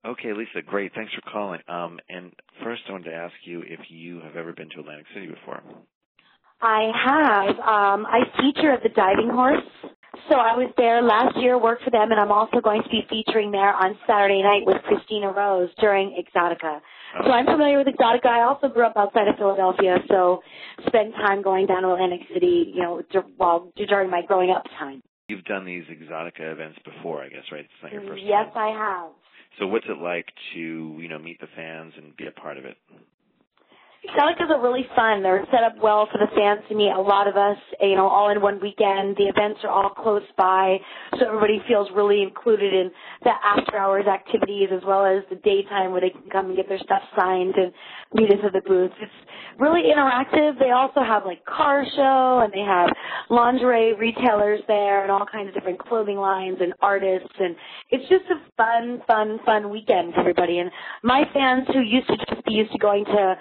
Okay, Lisa, great. Thanks for calling. And first, I wanted to ask you if you have ever been to Atlantic City before. I have. I feature at the Diving Horse. So I was there last year, worked for them, and I'm also going to be featuring there on Saturday night with Christina Rose during Exotica. Oh. So I'm familiar with Exotica. I also grew up outside of Philadelphia, so spent time going down to Atlantic City, during my growing up time. You've done these Exotica events before, I guess, right? It's not your first time. Yes, I have. So what's it like to, meet the fans and be a part of it? Exoticas are really fun. They're set up well for the fans to meet a lot of us, all in one weekend. The events are all close by, so everybody feels really included in the after-hours activities as well as the daytime where they can come and get their stuff signed and meet us at the booths. It's really interactive. They also have, car show, and they have lingerie retailers there and all kinds of different clothing lines and artists, and it's just a fun weekend for everybody. And my fans who used to just be used to going to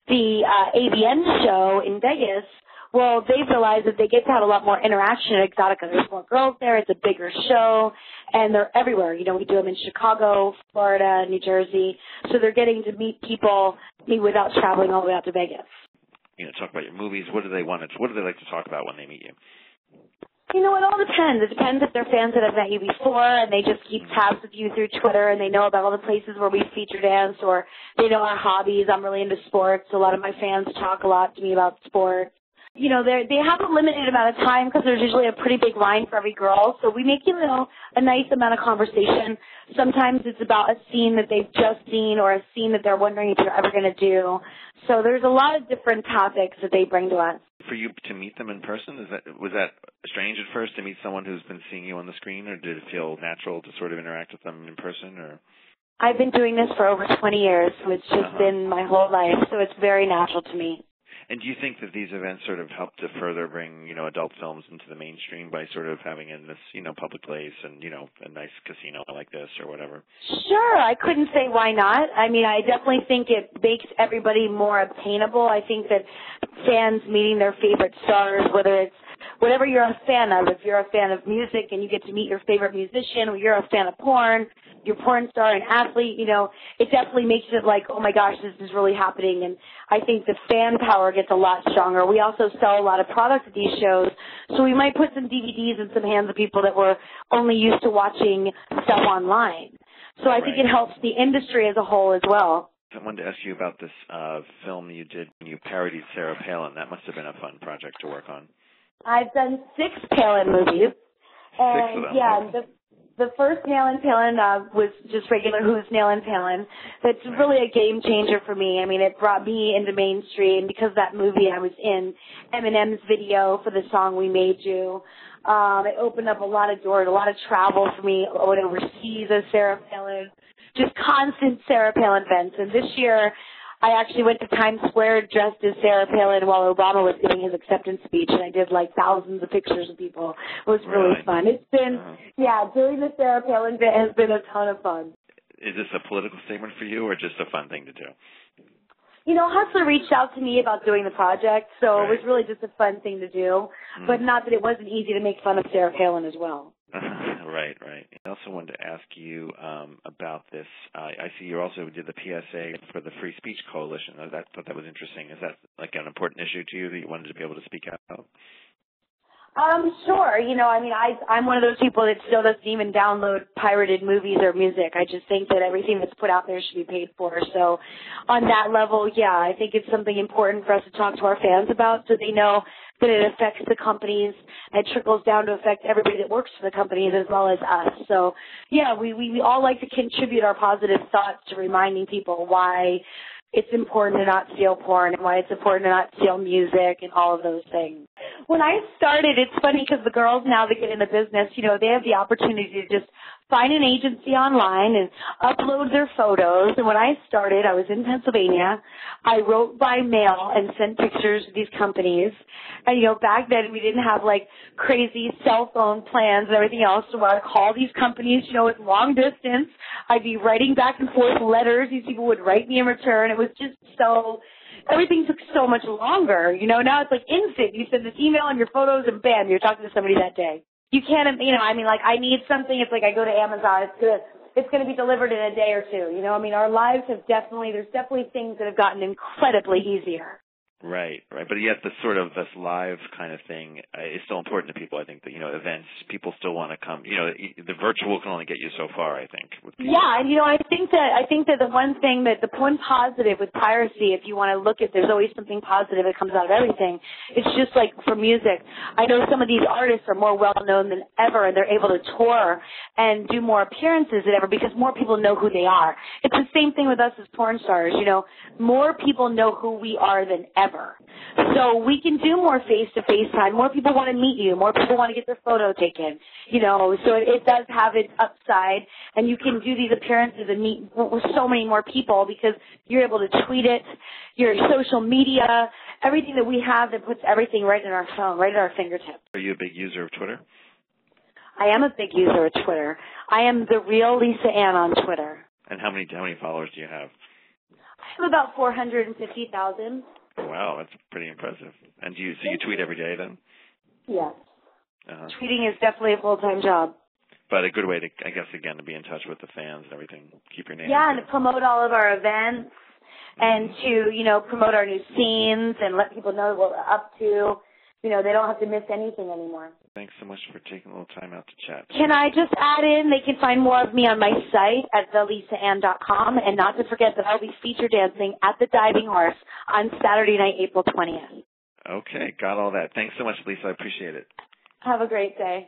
the AVN show in Vegas, well, they've realized that they get to have a lot more interaction at Exotica. There's more girls there. It's a bigger show, and they're everywhere. We do them in Chicago, Florida, New Jersey. So they're getting to meet people without traveling all the way out to Vegas. Talk about your movies. What do they like to talk about when they meet you? It all depends. It depends if they're fans that have met you before and they just keep tabs with you through Twitter and they know about all the places where we feature dance, or they know our hobbies. I'm really into sports. A lot of my fans talk a lot to me about sports. They have a limited amount of time because there's usually a pretty big line for every girl. So we make a nice amount of conversation. Sometimes it's about a scene that they've just seen or a scene that they're wondering if they're ever going to do. So there's a lot of different topics that they bring to us. For you to meet them in person, was that strange at first to meet someone who's been seeing you on the screen, or did it feel natural to sort of interact with them in person? Or I've been doing this for over 20 years, so it's just been my whole life, so it's very natural to me. And do you think that these events sort of help to further bring, adult films into the mainstream by sort of having in this, public place and, a nice casino like this or whatever? Sure. I couldn't say why not. I definitely think it makes everybody more obtainable. I think that fans meeting their favorite stars, whether it's whatever you're a fan of, if you're a fan of music and you get to meet your favorite musician, or you're a fan of porn, your porn star, an athlete, it definitely makes it like, oh my gosh, this is really happening. And I think the fan power gets a lot stronger. We also sell a lot of products at these shows, so we might put some DVDs in some hands of people that were only used to watching stuff online. So I think it helps the industry as a whole as well. I wanted to ask you about this film you did when you parodied Sarah Palin. That must have been a fun project to work on. I've done 6 Palin movies. And 6 of them. Yeah, the first Nailin' Palin was just regular Who's Nailin' Palin. That's really a game changer for me. It brought me into mainstream because that movie I was in Eminem's video for the song We Made You. It opened up a lot of doors, a lot of travel for me. I went overseas as Sarah Palin, just constant Sarah Palin events. And this year, I actually went to Times Square dressed as Sarah Palin while Obama was giving his acceptance speech, and I did thousands of pictures of people. It was really fun. It's been, doing the Sarah Palin bit has been a ton of fun. Is this a political statement for you or just a fun thing to do? Hustler reached out to me about doing the project, so it was really just a fun thing to do, but not that it wasn't easy to make fun of Sarah Palin as well. Right. I also wanted to ask you about this. I see you also did the PSA for the Free Speech Coalition. I thought that was interesting. Is that an important issue to you that you wanted to be able to speak out? Sure. I'm one of those people that still doesn't even download pirated movies or music. I just think that everything that's put out there should be paid for. So on that level, I think it's something important for us to talk to our fans about so they know that it affects the companies. It trickles down to affect everybody that works for the companies as well as us. So, we all like to contribute our positive thoughts to reminding people why it's important to not steal porn and why it's important to not steal music and all of those things. When I started, it's funny because the girls now that get in the business, they have the opportunity to just find an agency online and upload their photos. And when I started, I was in Pennsylvania. I wrote by mail and sent pictures to these companies. And, back then we didn't have crazy cell phone plans and everything else. So I'd call these companies, it's long distance. I'd be writing back and forth letters. These people would write me in return. It was just everything took so much longer. Now it's instant. You send this email and your photos and bam, you're talking to somebody that day. You can't, I need something. It's I go to Amazon. it's going to be delivered in a day or two. You know, I mean, our lives have there's definitely things that have gotten incredibly easier. Right. But yet this live kind of thing is still important to people. I think that, events, people still want to come. The virtual can only get you so far, I think. With people. Yeah, and I think that the one thing that the one positive with piracy, if you want to look at, there's always something positive that comes out of everything. It's just like for music. I know some of these artists are more well known than ever, and they're able to tour and do more appearances than ever because more people know who they are. It's the same thing with us as porn stars. More people know who we are than ever. So we can do more face-to-face time. More people want to meet you. More people want to get their photo taken. So it does have its upside, and you can do these appearances and meet with so many more people because you're able to tweet it, your social media, everything that we have that puts everything right in our phone, right at our fingertips. Are you a big user of Twitter? I am a big user of Twitter. I am the real Lisa Ann on Twitter. And how many followers do you have? I have about 450,000. Wow, that's pretty impressive. And you tweet every day then? Yes. Uh-huh. Tweeting is definitely a full-time job. But a good way to, I guess, again, to be in touch with the fans and everything. Keep your name. Yeah, and to promote all of our events and to, promote our new scenes and let people know what we're up to. They don't have to miss anything anymore. Thanks so much for taking a little time out to chat. Can I just add in, they can find more of me on my site at thelisaann.com, and not to forget that I'll be feature dancing at the Diving Horse on Saturday night, April 20th. Okay, got all that. Thanks so much, Lisa. I appreciate it. Have a great day.